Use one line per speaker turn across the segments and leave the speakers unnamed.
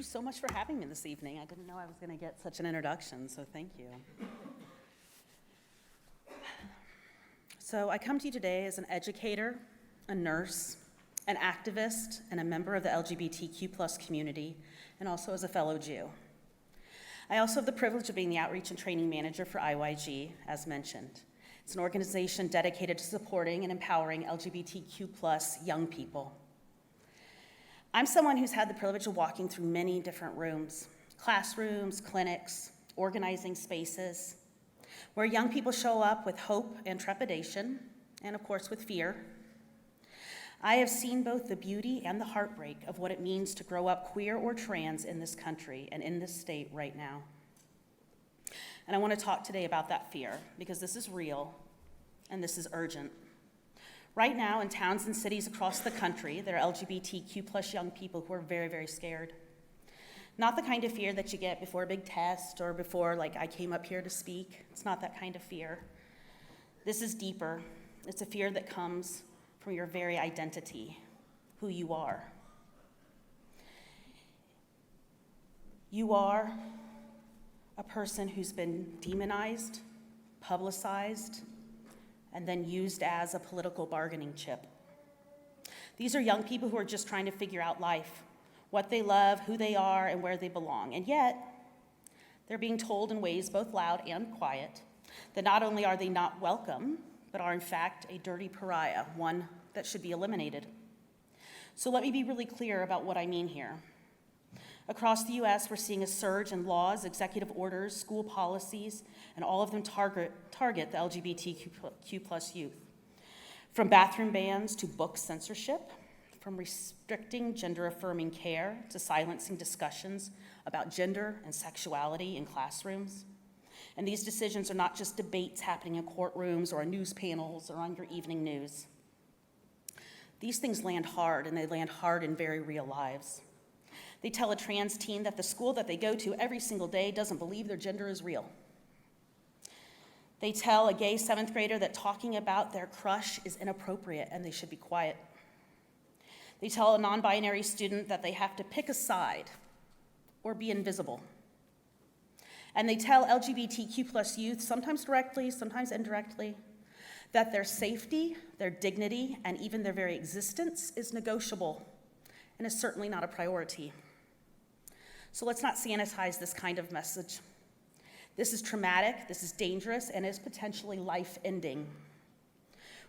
you so much for having me this evening. I didn't know I was going to get such an introduction, so thank you. So I come to you today as an educator, a nurse, an activist, and a member of the LGBTQ+ community, and also as a fellow Jew. I also have the privilege of being the outreach and training manager for IYG, as mentioned. It's an organization dedicated to supporting and empowering LGBTQ+ young people. I'm someone who's had the privilege of walking through many different rooms, classrooms, clinics, organizing spaces, where young people show up with hope and trepidation, and of course with fear. I have seen both the beauty and the heartbreak of what it means to grow up queer or trans in this country and in this state right now. And I want to talk today about that fear, because this is real and this is urgent. Right now, in towns and cities across the country, there are LGBTQ+ young people who are very, very scared. Not the kind of fear that you get before a big test or before, like, I came up here to speak. It's not that kind of fear. This is deeper. It's a fear that comes from your very identity, who you are. You are a person who's been demonized, publicized, and then used as a political bargaining chip. These are young people who are just trying to figure out life, what they love, who they are, and where they belong. And yet, they're being told in ways both loud and quiet that not only are they not welcome, but are in fact a dirty pariah, one that should be eliminated. So let me be really clear about what I mean here. Across the US, we're seeing a surge in laws, executive orders, school policies, and all of them target the LGBTQ+ youth. From bathroom bans to book censorship, from restricting gender-affirming care to silencing discussions about gender and sexuality in classrooms. And these decisions are not just debates happening in courtrooms or on news panels or on your evening news. These things land hard, and they land hard in very real lives. They tell a trans teen that the school that they go to every single day doesn't believe their gender is real. They tell a gay 7th grader that talking about their crush is inappropriate and they should be quiet. They tell a non-binary student that they have to pick a side or be invisible. And they tell LGBTQ+ youth, sometimes directly, sometimes indirectly, that their safety, their dignity, and even their very existence is negotiable and is certainly not a priority. So let's not sanitize this kind of message. This is traumatic, this is dangerous, and is potentially life-ending.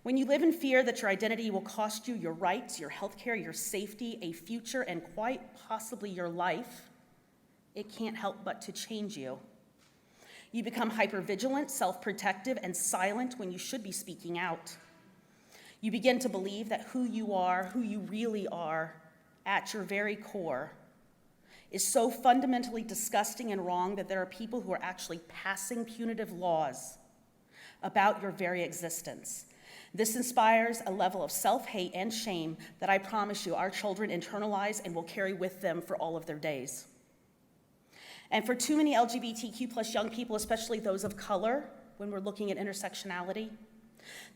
When you live in fear that your identity will cost you your rights, your healthcare, your safety, a future, and quite possibly your life, it can't help but to change you. You become hypervigilant, self-protective, and silent when you should be speaking out. You begin to believe that who you are, who you really are, at your very core, is so fundamentally disgusting and wrong that there are people who are actually passing punitive laws about your very existence. This inspires a level of self-hate and shame that I promise you our children internalize and will carry with them for all of their days. And for too many LGBTQ+ young people, especially those of color, when we're looking at intersectionality,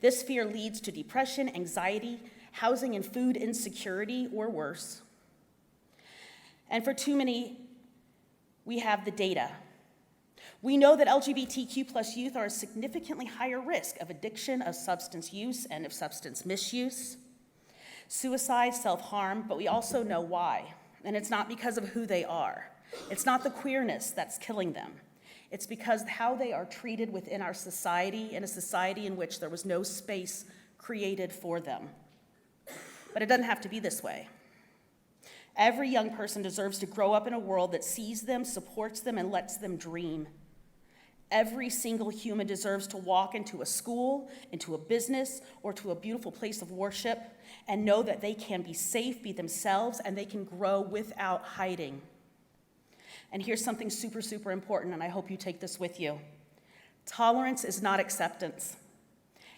this fear leads to depression, anxiety, housing and food insecurity, or worse. And for too many, we have the data. We know that LGBTQ+ youth are a significantly higher risk of addiction, of substance use, and of substance misuse, suicide, self-harm, but we also know why. And it's not because of who they are. It's not the queerness that's killing them. It's because how they are treated within our society, in a society in which there was no space created for them. But it doesn't have to be this way. Every young person deserves to grow up in a world that sees them, supports them, and lets them dream. Every single human deserves to walk into a school, into a business, or to a beautiful place of worship and know that they can be safe, be themselves, and they can grow without hiding. And here's something super, super important, and I hope you take this with you. Tolerance is not acceptance,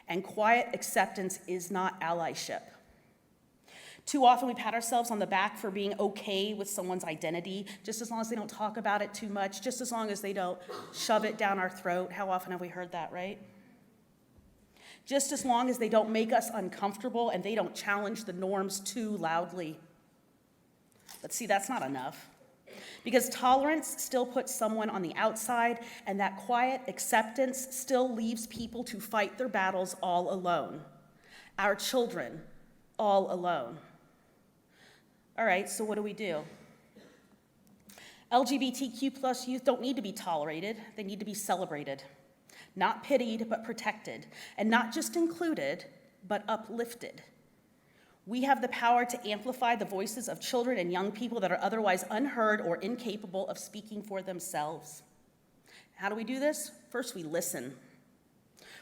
and quiet acceptance is not allyship. Too often we pat ourselves on the back for being okay with someone's identity, just as long as they don't talk about it too much, just as long as they don't shove it down our throat. How often have we heard that, right? Just as long as they don't make us uncomfortable and they don't challenge the norms too loudly. But see, that's not enough. Because tolerance still puts someone on the outside, and that quiet acceptance still leaves people to fight their battles all alone. Our children, all alone. All right, so what do we do? LGBTQ plus youth don't need to be tolerated, they need to be celebrated. Not pitied, but protected. And not just included, but uplifted. We have the power to amplify the voices of children and young people that are otherwise unheard or incapable of speaking for themselves. How do we do this? First, we listen.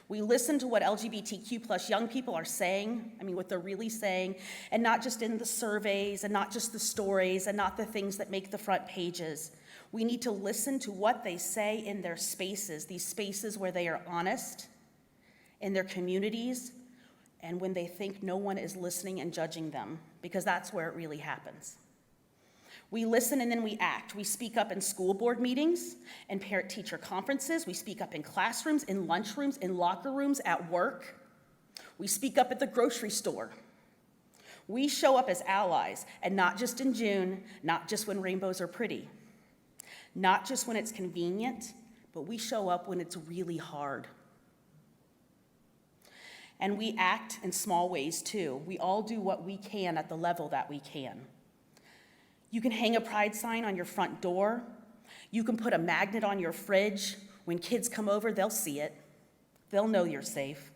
We listen to what LGBTQ plus young people are saying, what they're really saying, and not just in the surveys, and not just the stories, and not the things that make the front pages. We need to listen to what they say in their spaces, these spaces where they are honest, in their communities, and when they think no one is listening and judging them, because that's where it really happens. We listen and then we act. We speak up in school board meetings and parent-teacher conferences. We speak up in classrooms, in lunchrooms, in locker rooms, at work. We speak up at the grocery store. We show up as allies, and not just in June, not just when rainbows are pretty, not just when it's convenient, but we show up when it's really hard. And we act in small ways too. We all do what we can at the level that we can. You can hang a pride sign on your front door. You can put a magnet on your fridge. When kids come over, they'll see it. They'll know you're safe.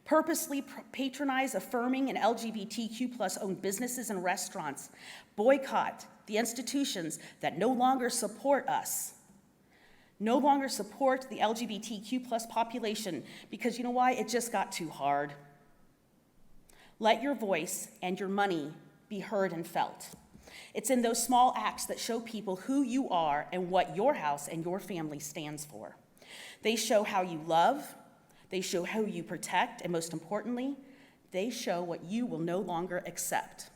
Purposely patronize affirming and LGBTQ plus owned businesses and restaurants. Boycott the institutions that no longer support us. No longer support the LGBTQ plus population, because you know why? It just got too hard. Let your voice and your money be heard and felt. It's in those small acts that show people who you are and what your house and your family stands for. They show how you love, they show how you protect, and most importantly, they show what you will no longer accept.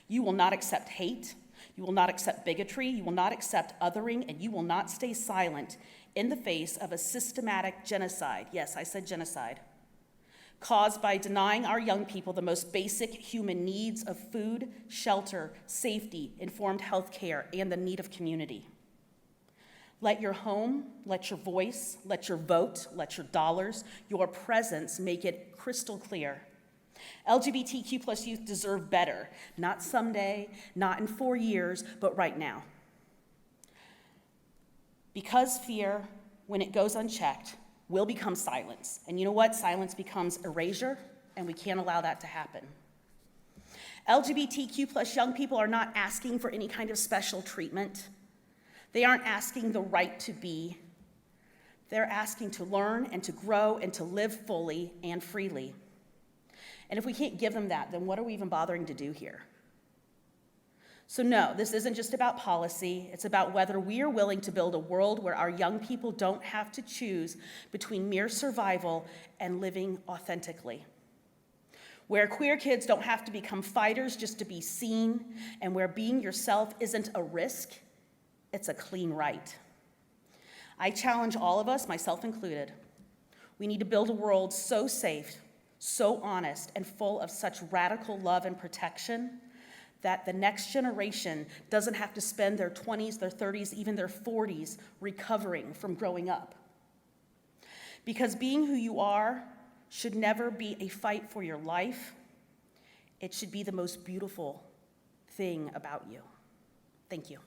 You will not accept hate, you will not accept bigotry, you will not accept othering, and you will not stay silent in the face of a systematic genocide. Yes, I said genocide. Caused by denying our young people the most basic human needs of food, shelter, safety, informed health care, and the need of community. Let your home, let your voice, let your vote, let your dollars, your presence make it crystal clear. LGBTQ plus youth deserve better, not someday, not in 4 years, but right now. Because fear, when it goes unchecked, will become silence. And you know what? Silence becomes erasure, and we can't allow that to happen. LGBTQ plus young people are not asking for any kind of special treatment. They aren't asking the right to be. They're asking to learn and to grow and to live fully and freely. And if we can't give them that, then what are we even bothering to do here? So no, this isn't just about policy. It's about whether we are willing to build a world where our young people don't have to choose between mere survival and living authentically. Where queer kids don't have to become fighters just to be seen, and where being yourself isn't a risk, it's a clean right. I challenge all of us, myself included. We need to build a world so safe, so honest, and full of such radical love and protection that the next generation doesn't have to spend their 20s, their 30s, even their 40s recovering from growing up. Because being who you are should never be a fight for your life. It should be the most beautiful thing about you. Thank you.